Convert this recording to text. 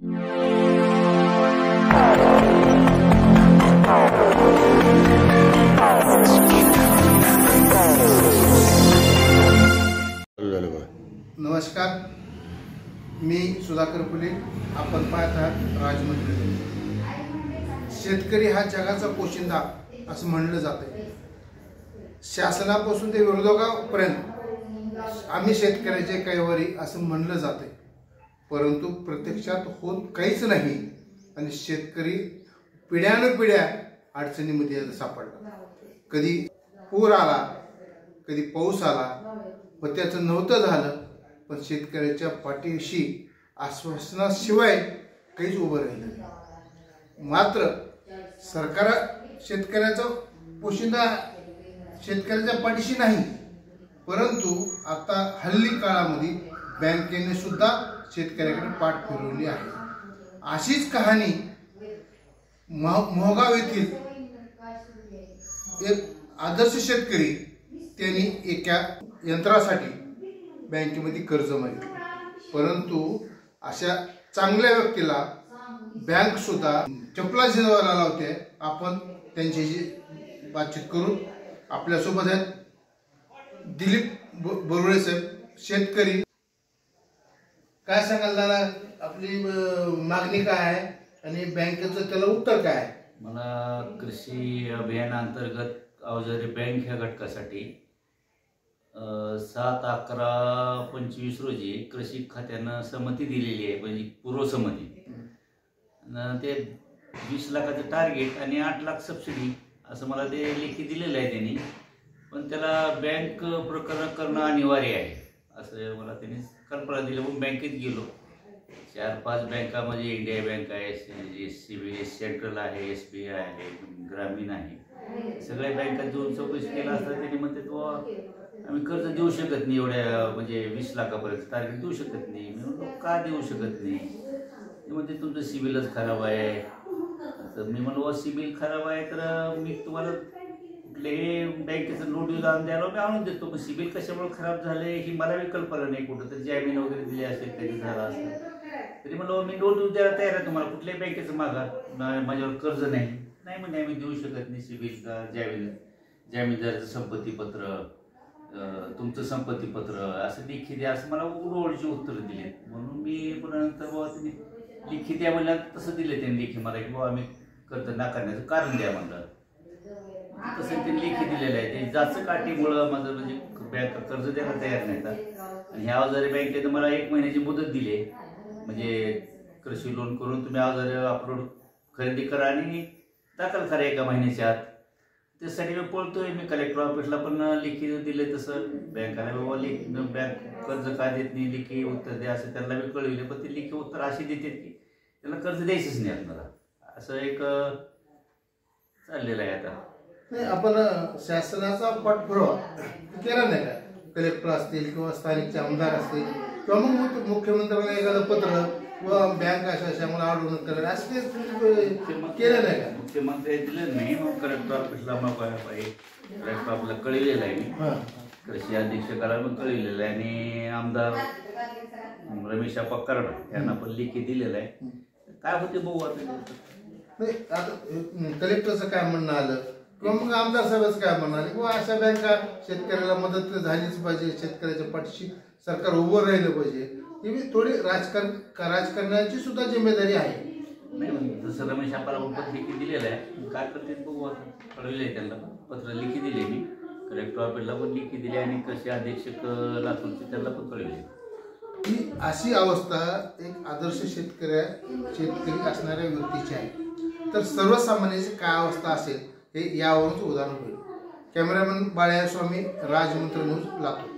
नमस्कार, मी सुधाकर फुले. आपण पाहत आहात राजमंत्री. शेतकरी हा जगाचा पोशिंदा असं म्हणलं जाते. शासनापासून ते विरोधकांपर्यंत आम्ही शेतकऱ्याचे कैवारी असं म्हणलं जाते, परंतु प्रत्यक्षात होत काहीच नाही आणि शेतकरी पिढ्यानपिढ्या अडचणीमध्ये सापडला. कधी पूर आला, कधी पाऊस आला, व त्याचं नव्हतं झालं, पण शेतकऱ्याच्या पाठीशी आश्वासनाशिवाय काहीच उभं राहिलं नाही. मात्र सरकार शेतकऱ्याचा पोशिंदा शेतकऱ्याच्या पाठीशी नाही, परंतु आता हल्ली काळामध्ये बँकेने सुद्धा शेतकऱ्याकडे पाठ फिरवली आहे. अशीच कहाणी मोहगाव येथील एक आदर्श शेतकरी त्यांनी एका यंत्रासाठी बँकेमध्ये कर्ज मागितलं, परंतु अशा चांगल्या व्यक्तीला बँक सुद्धा चपला शिजवायला लावते. आपण त्यांच्याशी बातचीत करू. आपल्यासोबत आहेत दिलीप बोरवळे साहेब, शेतकरी. काय सांगाल दादा, आपली मागणी काय आहे आणि बँकेचं त्याला उत्तर काय आहे? मला कृषी अभियानांतर्गत अवजारे बँक ह्या घटकासाठी 7/11/25 रोजी कृषी खात्यानं संमती दिलेली आहे, म्हणजे पूर्वसंमती. ते 20 लाखाचं टार्गेट आणि 8 लाख सबसिडी असं मला ते लेखी दिलेलं आहे त्यांनी. पण त्याला बँक प्रकरण करणं अनिवार्य आहे असं मला त्यांनी कल्पना दिली. मग बँकेत गेलो. 4-5 बँका म्हणजे इंडिया बँक आहे, SCB सेंट्रल आहे, SBI आहे, ग्रामीण आहे, सगळ्या बँकात जाऊन चौकशी केला असता त्यांनी म्हणते तो आम्ही कर्ज देऊ शकत नाही, एवढ्या म्हणजे 20 लाखापर्यंत टार्गेट देऊ शकत नाही. मी म्हणतो का देऊ शकत नाही? ते म्हणते तुमचं सिबिलच खराब आहे. तर मी म्हणलो सिबिल खराब आहे तर मी तुम्हाला कुठलेही बँकेचं नोटीस आणून द्यायला मी आणून देतो. पण सिबिल कशामुळे खराब झाले ही मला बी कल्पना नाही. कुठं तर जामीन वगैरे दिली असेल त्याची झाला असेल तरी म्हणलं मी नोटीस द्यायला तयार आहे तुम्हाला. कुठल्याही बँकेचं मागा, माझ्यावर कर्ज नाही म्हणजे आम्ही देऊ शकत नाही. सिबिल का जामीनदाराचं संपत्तीपत्र, तुमचं संपत्तीपत्र असं लिखी द्या असं मला उडवडीची उत्तर दिले. म्हणून मी पुन्हा नंतर बाबा तुम्ही लिखी द्या म्हणलं, तसं दिलं त्यांनी लेखी मला की बाबा आम्ही कर्ज नाकारण्याचं कारण द्या म्हणलं. तसं त्यांनी लेखी दिलेलं आहे. ते जास्त काठीमुळं माझं म्हणजे बँक कर्ज द्यायला तयार नाही. आणि ह्या अवजारे बँकेनं मला 1 महिन्याची मुदत दिली, म्हणजे कृषी लोन करून तुम्ही अवजारे अपलोड खरेदी करा आणि दाखल करा 1 महिन्याच्या आत. त्यासाठी मी पळतोय. मी कलेक्टर ऑफिसला पण लेखी दिले, तसं बँकाला बाबा बँक कर्ज का देत नाही, लेखी उत्तर द्या असं त्यांना मी कळविले. पण ते लेखी उत्तर अशी देतात की त्याला कर्ज द्यायचंच नाही आपल्याला. असं एक चाललेलं आहे आता. नाही, आपण शासनाचा पाठपुरावा केला नाही का? कलेक्टर असतील किंवा स्थानिकचे आमदार असतील किंवा मग मुख्यमंत्र्यांना एखादं पत्र किंवा बँक अशामुळे अडवणूक करायला असं केलं नाही का? मुख्यमंत्री दिलं नाही. मग कलेक्टर ऑफिसला मग कलेक्टर ऑफिसला कळविलेलं आहे मी, कृषी अधीक्षकाला पण कळविलेलं आहे आणि आमदार रमेश पक्कड यांना पण लेखी दिलेलं आहे. काय होते बघू आता. नाही, आता कलेक्टरचं काय म्हणणं आलं किंवा मग आमदार साहेबांचं काय म्हणणं आलं किंवा अशा बँका शेतकऱ्याला मदत झालीच पाहिजे, शेतकऱ्याच्या पाठीशी सरकार उभं राहिलं पाहिजे, ही थोडी राजकारणाची सुद्धा जिम्मेदारी आहे. नाही, जसं रमेश आपल्याला पत्र लेखी दिलेलं आहे, काय करते बघू आता. कळविलं आहे त्यांना पत्र लेखी दिले मी, कलेक्टर ऑफिसला पण लेखी दिली आणि कृषी अधीक्षक लातूरचे त्यांना पण कळविले. ही अशी अवस्था एक आदर्श शेतकरी असणाऱ्या व्यक्तीची आहे. तर सर्वसामान्याची काय अवस्था असेल हे यावरूनच उदाहरण होईल. कॅमेरामॅन बाळ्या स्वामी, राजमंत्र न्यूज, लातूर.